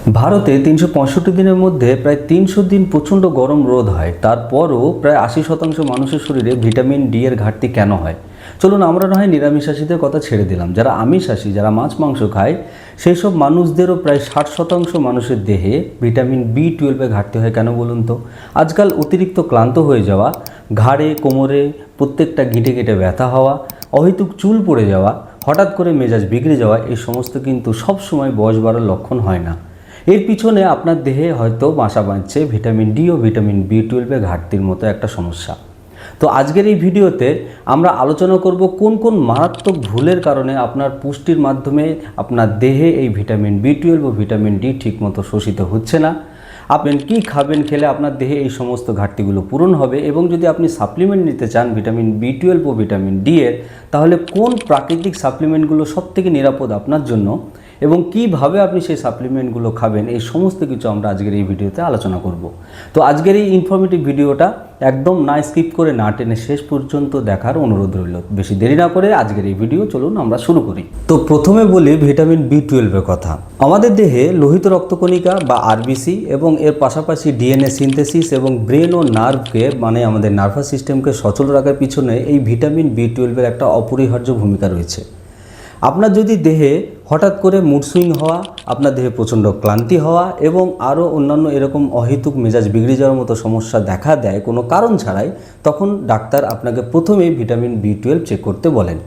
ভারতে ৩৬৫ দিনের মধ্যে প্রায় ৩০০ দিন প্রচণ্ড গরম রোদ হয়। তারপরও প্রায় ৮০% মানুষের শরীরে ভিটামিন ডি এর ঘাটতি কেন হয়? চলুন আমরা না হয় নিরামিষাশীদের কথা ছেড়ে দিলাম। যারা আমিষাশী, যারা মাছ মাংস খায়, সেই সব মানুষদেরও প্রায় ৬০% মানুষের দেহে ভিটামিন বি 12 ঘাটতি হয় কেন বলুন তো? আজকাল অতিরিক্ত ক্লান্ত হয়ে যাওয়া, ঘাড়ে কোমরে প্রত্যেকটা গিঁটে গিঁটে ব্যথা হওয়া, অহেতুক চুল পড়ে যাওয়া, হঠাৎ করে মেজাজ বিগড়ে যাওয়া, এই সমস্ত কিন্তু সবসময় বয়স বাড়ার লক্ষণ হয় না। এর পিছনে আপনার দেহে হয়তো বাসা বাঁধছে ভিটামিন ডি ও ভিটামিন বি 12 ঘাটতির মতো একটা সমস্যা। তো আজকের এই ভিডিওতে আমরা আলোচনা করব কোন কোন মারাত্মক ভুলের কারণে আপনার পুষ্টির মাধ্যমে আপনার দেহে এই ভিটামিন বি 12 ও ভিটামিন ডি ঠিকমতো শোষিত হচ্ছে না। আপনি কী খাবেন, খেলে আপনার দেহে এই সমস্ত ঘাটতিগুলো পূরণ হবে, এবং যদি আপনি সাপ্লিমেন্ট নিতে চান ভিটামিন বি 12 ও ভিটামিন ডি এর, তাহলে কোন প্রাকৃতিক সাপ্লিমেন্টগুলো সবথেকে নিরাপদ আপনার জন্য এবং কিভাবে আপনি সেই সাপ্লিমেন্টগুলো খাবেন, এই সমস্ত কিছু আমরা আজকের এই ভিডিওতে আলোচনা করব। তো আজকের এই ইনফরমেটিভ ভিডিওটা একদম না স্কিপ করে না টেনে শেষ পর্যন্ত দেখার অনুরোধ রইল। বেশি দেরি না করে আজকের এই ভিডিও চলুন আমরা শুরু করি। তো প্রথমে বলি ভিটামিন বি 12 এর কথা। আমাদের দেহে লোহিত রক্তকণিকা বা আরবিসি এবং এর পাশাপাশি ডিএনএ সিনথেসিস এবং ব্রেন ও নার্ভকে, মানে আমাদের নার্ভাস সিস্টেমকে সচল রাখার পিছনে এই ভিটামিন বি 12 এর একটা অপরিহার্য ভূমিকা রয়েছে। আপনার যদি দেহে হঠাৎ করে মুড সুইং হওয়া, আপনার দেহে প্রচণ্ড ক্লান্তি হওয়া এবং আরও অন্যান্য এরকম অহেতুক মেজাজ বিগড়ে যাওয়ার মতো সমস্যা দেখা দেয় কোনো কারণ ছাড়াই, তখন ডাক্তার আপনাকে প্রথমেই ভিটামিন বি 12 চেক করতে বলেন।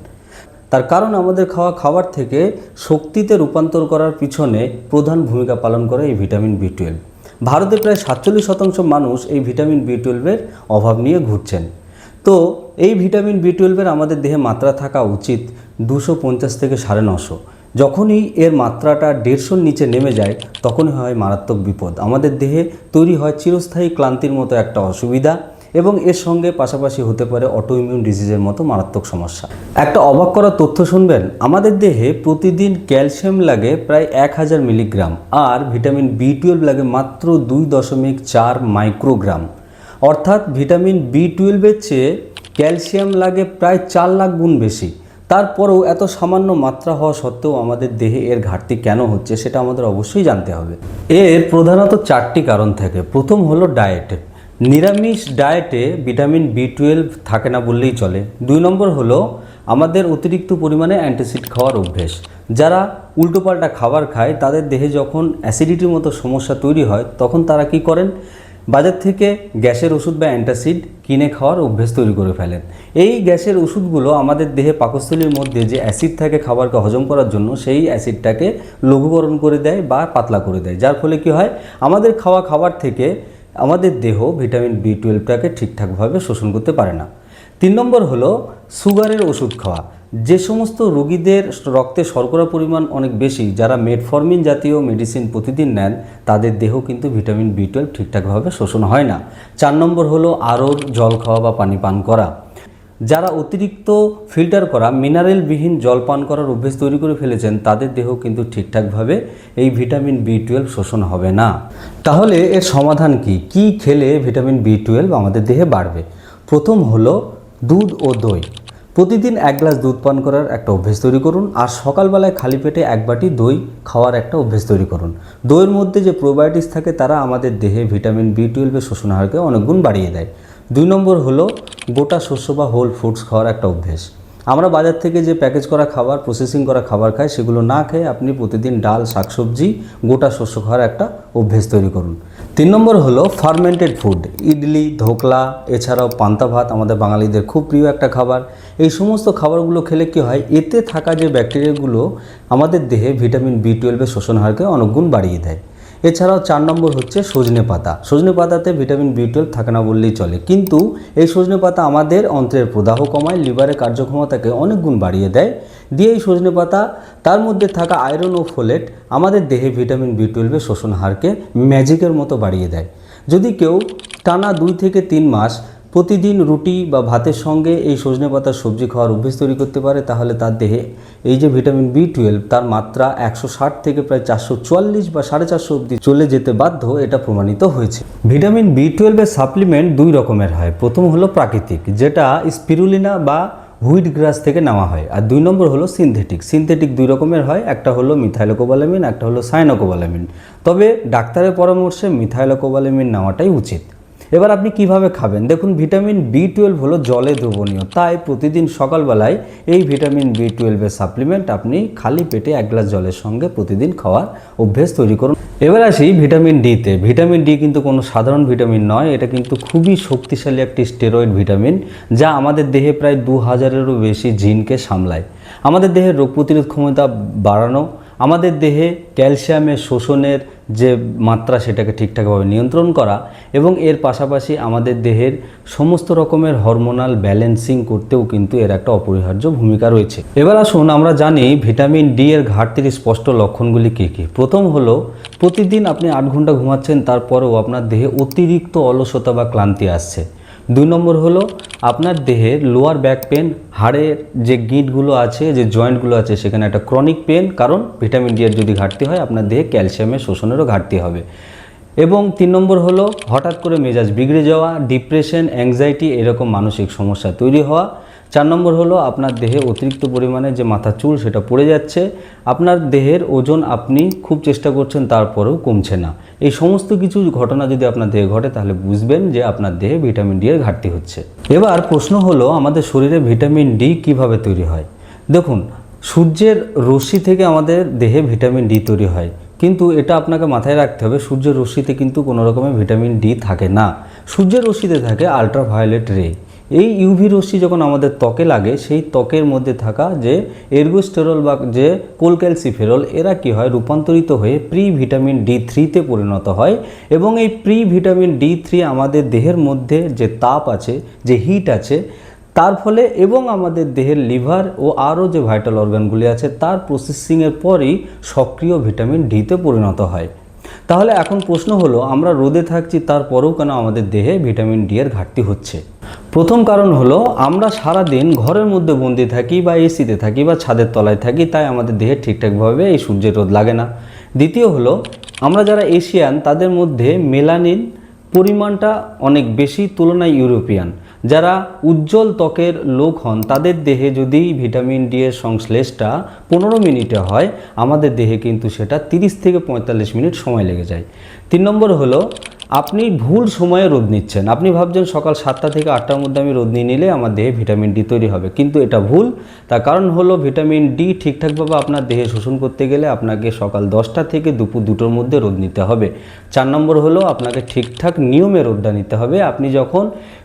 তার কারণ আমাদের খাবার থেকে শক্তিতে রূপান্তর করার পিছনে প্রধান ভূমিকা পালন করে এই ভিটামিন বি 12। ভারতে প্রায় ৪৭% মানুষ এই ভিটামিন বি 12 অভাব নিয়ে ঘুরছেন। তো এই ভিটামিন বি 12 আমাদের দেহে মাত্রা থাকা উচিত 250 থেকে 950। যখনই এর মাত্রাটা 150-র নিচে নেমে যায়, তখনই হয় মারাত্মক বিপদ। আমাদের দেহে তৈরি হয় চিরস্থায়ী ক্লান্তির মতো একটা অসুবিধা, এবং এর সঙ্গে পাশাপাশি হতে পারে অটোইমিউন ডিজিজের মতো মারাত্মক সমস্যা। একটা অবাক করা তথ্য শুনবেন, আমাদের দেহে প্রতিদিন ক্যালসিয়াম লাগে প্রায় 1000 মিলিগ্রাম, আর ভিটামিন বি 12 লাগে মাত্র 2.4 মাইক্রোগ্রাম। অর্থাৎ ভিটামিন বি 12 চেয়ে ক্যালসিয়াম লাগে প্রায় 4 লাখ গুণ বেশি। তারপরেও এত সামান্য মাত্রা হওয়া সত্ত্বেও আমাদের দেহে এর ঘাটতি কেন হচ্ছে, সেটা আমাদের অবশ্যই জানতে হবে। এর প্রধানত 4টি কারণ থাকে। প্রথম হলো ডায়েট। নিরামিষ ডায়েটে ভিটামিন বি 12 থাকে না বললেই চলে। 2 নম্বর হলো আমাদের অতিরিক্ত পরিমাণে অ্যান্টাসিড খাওয়ার অভ্যেস। যারা উল্টোপাল্টা খাবার খায়, তাদের দেহে যখন অ্যাসিডিটির মতো সমস্যা তৈরি হয়, তখন তারা কি করেন, বাজার থেকে গ্যাসের ওষুধ বা অ্যান্টাসিড কিনে খাওয়ার অভ্যেস তৈরি করে ফেলেন। এই গ্যাসের ওষুধগুলো আমাদের দেহে পাকস্থলীর মধ্যে যে অ্যাসিড থাকে খাবারকে হজম করার জন্য, সেই অ্যাসিডটাকে লঘুকরণ করে দেয় বা পাতলা করে দেয়, যার ফলে কি হয়, আমাদের খাওয়া খাবার থেকে আমাদের দেহ ভিটামিন বি 12টাকে ঠিকঠাকভাবে শোষণ করতে পারে না। 3 নম্বর হলো সুগারের ওষুধ খাওয়া। যে সমস্ত রোগীদের রক্তে শর্করা পরিমাণ অনেক বেশি, যারা মেটফর্মিন জাতীয় মেডিসিন প্রতিদিন নেন, তাদের দেহ কিন্তু ভিটামিন বি 12 ঠিকঠাকভাবে শোষণ হয় না। 4 নম্বর হলো আরোর জল খাওয়া বা পানি পান করা। যারা অতিরিক্ত ফিল্টার করা মিনারেলবিহীন জল পান করার অভ্যেস তৈরি করে ফেলেছেন, তাদের দেহ কিন্তু ঠিকঠাকভাবে এই ভিটামিন বি 12 শোষণ হবে না। তাহলে এর সমাধান কি? কি খেলে ভিটামিন বি 12 আমাদের দেহে বাড়বে? প্রথম হলো দুধ ও দই। প্রতিদিন 1 গ্লাস দুধ পান করার একটা অভ্যেস তৈরি করুন, আর সকালবেলায় খালি পেটে 1 বাটি দই খাওয়ার একটা অভ্যেস তৈরি করুন। দইয়ের মধ্যে যে প্রোবায়োটিক্স থাকে, তারা আমাদের দেহে ভিটামিন বি 12 শোষণ হারকে অনেক গুণ বাড়িয়ে দেয়। 2 নম্বর হলো গোটা শস্য বা হোল ফুডস খাওয়ার একটা অভ্যেস। আমরা বাজার থেকে যে প্যাকেজ করা খাবার, প্রসেসিং করা খাবার খাই, সেগুলো না খেয়ে আপনি প্রতিদিন ডাল, শাকসবজি, গোটা শস্য খাওয়ার একটা অভ্যেস তৈরি করুন। 3 নম্বর হলো ফার্মেন্টেড ফুড। ইডলি, ধোকলা, এছাড়াও পান্তা ভাত আমাদের বাঙালিদের খুব প্রিয় একটা খাবার। এই সমস্ত খাবারগুলো খেলে কি হয়, এতে থাকা যে ব্যাকটেরিয়াগুলো আমাদের দেহে ভিটামিন বি 12 শোষণ হারকে অনেক গুণ বাড়িয়ে দেয়। এছাড়াও 4 নম্বর হচ্ছে সজনে পাতা। সজনে পাতাতে ভিটামিন বি 12 থাকে না বললেই চলে, কিন্তু এই সজনে পাতা আমাদের অন্ত্রের প্রদাহ কমায়, লিভারের কার্যক্ষমতাকে অনেক গুণ বাড়িয়ে দেয়। দিয়ে এই সজনে পাতা, তার মধ্যে থাকা আয়রন ও ফোলেট আমাদের দেহে ভিটামিন বি 12 শোষণ হারকে ম্যাজিকের মতো বাড়িয়ে দেয়। যদি কেউ টানা 2 থেকে 3 মাস প্রতিদিন রুটি বা ভাতের সঙ্গে এই সজনে পাতার সবজি খাওয়ার অভ্যেস তৈরি করতে পারে, তাহলে তার দেহে এই যে ভিটামিন বি 12, তার মাত্রা 160 থেকে প্রায় 444 বা 450 অবধি চলে যেতে বাধ্য, এটা প্রমাণিত হয়েছে। ভিটামিন বি 12 সাপ্লিমেন্ট 2 রকমের হয়। প্রথম হলো প্রাকৃতিক, যেটা স্পিরুলিনা বা হুইট গ্রাস থেকে নেওয়া হয়। আর 2 নম্বর হলো সিনথেটিক। সিনথেটিক 2 রকমের হয়, একটা হলো মিথাইলোকোবালামিন, একটা হলো সায়ানোকোবালামিন। তবে ডাক্তারের পরামর্শে মিথাইলোকোবালামিন নেওয়াটাই উচিত। এবার আপনি কিভাবে খাবেন? দেখুন, ভিটামিন B12 হলো জলে দ্রবণীয়, তাই প্রতিদিন সকালবেলায় এই ভিটামিন B12 এর সাপ্লিমেন্ট আপনি খালি পেটে 1 গ্লাস জলের সঙ্গে প্রতিদিন খাওয়ার অভ্যেস তৈরি করুন। এবার আসি ভিটামিন ডিতে। ভিটামিন ডি কিন্তু কোনো সাধারণ ভিটামিন নয়, এটা কিন্তু খুবই শক্তিশালী একটি স্টেরয়েড ভিটামিন, যা আমাদের দেহে প্রায় 2000-এরও বেশি জিনকে সামলায়। আমাদের দেহের রোগ প্রতিরোধ ক্ষমতা বাড়ানো, আমাদের দেহে ক্যালসিয়ামের শোষণের যে মাত্রা সেটাকে ঠিকঠাকভাবে নিয়ন্ত্রণ করা, এবং এর পাশাপাশি আমাদের দেহের সমস্ত রকমের হরমোনাল ব্যালেন্সিং করতেও কিন্তু এর একটা অপরিহার্য ভূমিকা রয়েছে। এবার আসুন আমরা জানি ভিটামিন ডি এর ঘাটতির স্পষ্ট লক্ষণগুলি কী কী। প্রথম হলো, প্রতিদিন আপনি 8 ঘন্টা ঘুমাচ্ছেন, তারপরেও আপনার দেহে অতিরিক্ত অলসতা বা ক্লান্তি আসছে। 2 নম্বর হলো, আপনার দেহের লোয়ার ব্যাক পেন, হাড়ের যে গিঁটগুলো আছে, যে জয়েন্টগুলো আছে, সেখানে একটা ক্রনিক পেন, কারণ ভিটামিন ডি এর যদি ঘাটতি হয় আপনার দেহে ক্যালসিয়ামের শোষণেরও ঘাটতি হবে। এবং 3 নম্বর হলো, হঠাৎ করে মেজাজ বিগড়ে যাওয়া, ডিপ্রেশন, অ্যাংজাইটি, এরকম মানসিক সমস্যা তৈরি হওয়া। 4 নম্বর হলো, আপনার দেহে অতিরিক্ত পরিমাণে যে মাথা চুল সেটা পড়ে যাচ্ছে, আপনার দেহের ওজন আপনি খুব চেষ্টা করছেন তারপরেও কমছে না। এই সমস্ত কিছু ঘটনা যদি আপনার দেহে ঘটে তাহলে বুঝবেন যে আপনার দেহে ভিটামিন ডি এর ঘাটতি হচ্ছে। এবার প্রশ্ন হলো, আমাদের শরীরে ভিটামিন ডি কিভাবে তৈরি হয়? দেখুন, সূর্যের রশ্মি থেকে আমাদের দেহে ভিটামিন ডি তৈরি হয়, কিন্তু এটা আপনাকে মাথায় রাখতে হবে, সূর্যের রশ্মিতে কিন্তু কোনো রকমের ভিটামিন ডি থাকে না। সূর্যের রশ্মিতে থাকে আল্ট্রাভায়োলেট রে। এই ইউভি রশ্মি যখন আমাদের ত্বকে লাগে, সেই ত্বকের মধ্যে থাকা যে এরগোস্টেরল বা যে কোলক্যালসিফেরল, এরা কি হয়, রূপান্তরিত হয়ে প্রি ভিটামিন D3-তে পরিণত হয়, এবং এই প্রি ভিটামিন D3 আমাদের দেহের মধ্যে যে তাপ আছে, যে হিট আছে, তার ফলে এবং আমাদের দেহের লিভার ও আরও যে ভাইটাল অর্গানগুলি আছে তার প্রসেসিংয়ের পরই সক্রিয় ভিটামিন ডিতে পরিণত হয়। তাহলে এখন প্রশ্ন হলো, আমরা রোদে থাকছি তারপরেও কেন আমাদের দেহে ভিটামিন ডি এর ঘাটতি হচ্ছে? প্রথম কারণ হলো, আমরা সারাদিন ঘরের মধ্যে বন্দি থাকি বা এসিতে থাকি বা ছাদের তলায় থাকি, তাই আমাদের দেহে ঠিকঠাকভাবে এই সূর্যের রোদ লাগে না। দ্বিতীয় হলো, আমরা যারা এশিয়ান তাদের মধ্যে মেলানিন পরিমাণটা অনেক বেশি তুলনায় ইউরোপিয়ান। যারা উজ্জ্বল ত্বকের লোক হন তাদের দেহে যদি ভিটামিন ডি এর সংশ্লেষটা 15 মিনিটে হয়, আমাদের দেহে কিন্তু সেটা 30 থেকে 45 মিনিট সময় লেগে যায়। 3 নম্বর হলো, আপনি ভুল সময়ে রোদ নিচ্ছেন। আপনি ভাবছেন সকাল 7টা থেকে 8টার মধ্যে আমি রোদ নিয়ে নিলে আমার দেহে ভিটামিন ডি তৈরি হবে, কিন্তু এটা ভুল। তার কারণ হলো, ভিটামিন ডি ঠিকঠাকভাবে আপনার দেহে শোষণ করতে গেলে আপনাকে সকাল 10টা থেকে দুপুর 2টোর মধ্যে রোদ নিতে হবে। 4 নম্বর হলো, আপনাকে ঠিকঠাক নিয়মে রোদটা নিতে হবে। আপনি যখন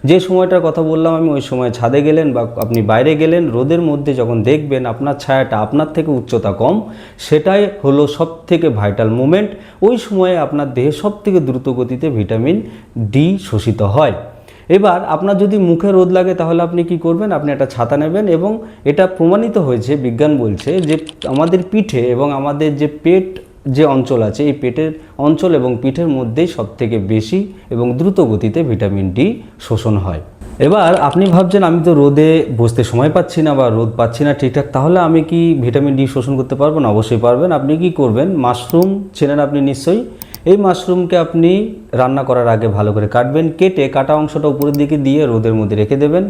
যে সময়টার কথা বললাম আমি, ওই সময় ছাদে গেলেন বা আপনি বাইরে গেলেন, রোদের মধ্যে যখন দেখবেন আপনার ছায়াটা আপনার থেকে উচ্চতা কম, সেটাই হলো সব থেকে ভাইটাল মোমেন্ট। ওই সময়ে আপনার দেহে সব থেকে দ্রুত গতিতে ভিটামিন ডি শোষিত হয়। এবার আপনার যদি মুখে রোদ লাগে তাহলে আপনি কি করবেন? আপনি একটা ছাতা নেবেন, এবং এটা প্রমাণিত হয়েছে, বিজ্ঞান বলছে যে আমাদের পিঠে এবং আমাদের যে পেট যে অঞ্চল আছে, এই পেটের অঞ্চল এবং পিঠের মধ্যেই সবথেকে বেশি এবং দ্রুত গতিতে ভিটামিন ডি শোষণ হয়। এবার আপনি ভাবছেন আমি তো রোদে বসতে সময় পাচ্ছি না বা রোদ পাচ্ছি না ঠিকঠাক, তাহলে আমি কি ভিটামিন ডি শোষণ করতে পারবো না? অবশ্যই পারবেন। আপনি কি করবেন? মাশরুম চেনেন আপনি নিশ্চয়ই। এই মাশরুমকে আপনি রান্না করার আগে ভালো করে কাটবেন, কেটে কাটা অংশটা উপরের দিকে দিয়ে রোদের মধ্যে রেখে দেবেন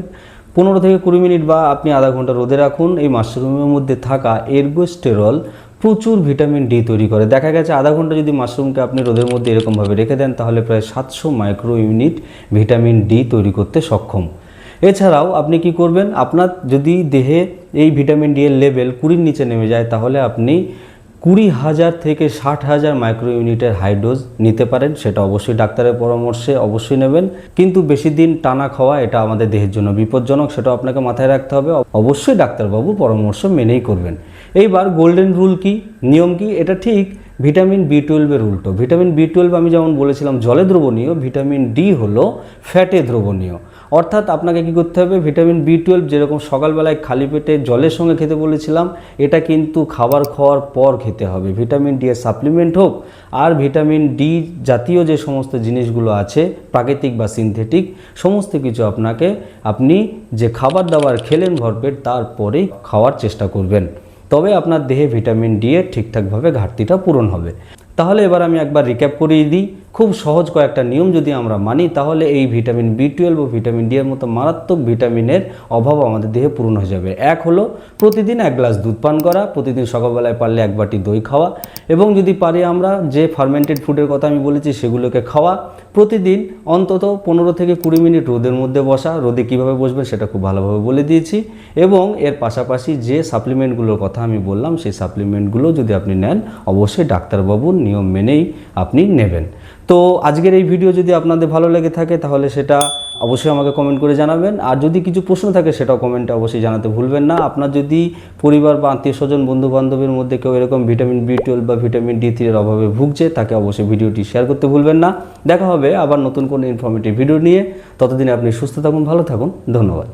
15 থেকে 20 মিনিট বা আপনি আধা ঘন্টা রোদে রাখুন। এই মাশরুমের মধ্যে থাকা এরগোস্টেরল প্রচুর ভিটামিন ডি তৈরি করে। দেখা গেছে আধা ঘন্টা যদি মাশরুমকে আপনি রোদের মধ্যে এরকমভাবে রেখে দেন তাহলে প্রায় 700 মাইক্রো ইউনিট ভিটামিন ডি তৈরি করতে সক্ষম। এছাড়াও আপনি কি করবেন? আপনার যদি দেহে এই ভিটামিন ডি এর লেভেল 20-র নিচে নেমে যায় তাহলে আপনি 20,000 থেকে 60,000 মাইক্রো ইউনিটের হাই ডোজ নিতে পারেন। সেটা অবশ্যই ডাক্তারের পরামর্শে অবশ্যই নেবেন, কিন্তু বেশি দিন টানা খাওয়া এটা আমাদের দেহের জন্য বিপজ্জনক, সেটা আপনাকে মাথায় রাখতে হবে। অবশ্যই ডাক্তারবাবু পরামর্শ মেনেই করবেন। এইবার গোল্ডেন রুল কি, নিয়ম কি? এটা ঠিক ভিটামিন B12-এর উল্টো। ভিটামিন B12 আমি যেমন বলেছিলাম জলে দ্রবণীয়, ভিটামিন ডি হলো ফ্যাটে দ্রবণীয়। অর্থাৎ আপনাকে কি করতে হবে? ভিটামিন B12 যেরকম সকালবেলায় খালি পেটে জলের সঙ্গে খেতে বলেছিলাম, এটা কিন্তু খাবার খাওয়ার পর খেতে হবে। ভিটামিন ডি এর সাপ্লিমেন্ট হোক আর ভিটামিন ডি জাতীয় যে সমস্ত জিনিসগুলো আছে প্রাকৃতিক বা সিনথেটিক, সমস্ত কিছু আপনি যে খাবার দাবার খেলেন ভরপেট তারপরেই খাওয়ার চেষ্টা করবেন, তবে আপনার দেহে ভিটামিন ডি এর ঠিকঠাকভাবে ঘাটতিটা পূরণ হবে। তাহলে এবার আমি একবার রিক্যাপ করিয়ে দিই। খুব সহজ কয়েকটা নিয়ম যদি আমরা মানি, তাহলে এই ভিটামিন B12 ও ভিটামিন ডি এর মতো মারাত্মক ভিটামিনের অভাব আমাদের দেহে পূরণ হয়ে যাবে। এক হলো প্রতিদিন 1 গ্লাস দুধ পান করা, প্রতিদিন সকালবেলায় পারলে 1 বাটি দই খাওয়া, এবং যদি পারি আমরা যে ফার্মেন্টেড ফুডের কথা আমি বলেছি সেগুলোকে খাওয়া। প্রতিদিন অন্তত 15 থেকে 20 মিনিট রোদের মধ্যে বসা, রোদে কীভাবে বসবেন সেটা খুব ভালোভাবে বলে দিয়েছি। এবং এর পাশাপাশি যে সাপ্লিমেন্টগুলোর কথা আমি বললাম সেই সাপ্লিমেন্টগুলো যদি আপনি নেন অবশ্যই ডাক্তারবাবুর নিয়ম মেনেই আপনি নেবেন। তো আজকের এই ভিডিও যদি আপনাদের ভালো লেগে থাকে তাহলে সেটা অবশ্যই আমাকে কমেন্ট করে জানাবেন, আর যদি কিছু প্রশ্ন থাকে সেটাও কমেন্টে অবশ্যই জানাতে ভুলবেন না। আপনার যদি পরিবার বা আত্মীয় স্বজন বন্ধু বান্ধবের মধ্যে কেউ এরকম ভিটামিন B12 বা ভিটামিন D3 এর অভাবে ভুগছে তাকে অবশ্যই ভিডিওটি শেয়ার করতে ভুলবেন না। দেখা হবে আবার নতুন কোনো ইনফরমেটিভ ভিডিও নিয়ে। ততদিনে আপনি সুস্থ থাকুন, ভালো থাকুন, ধন্যবাদ।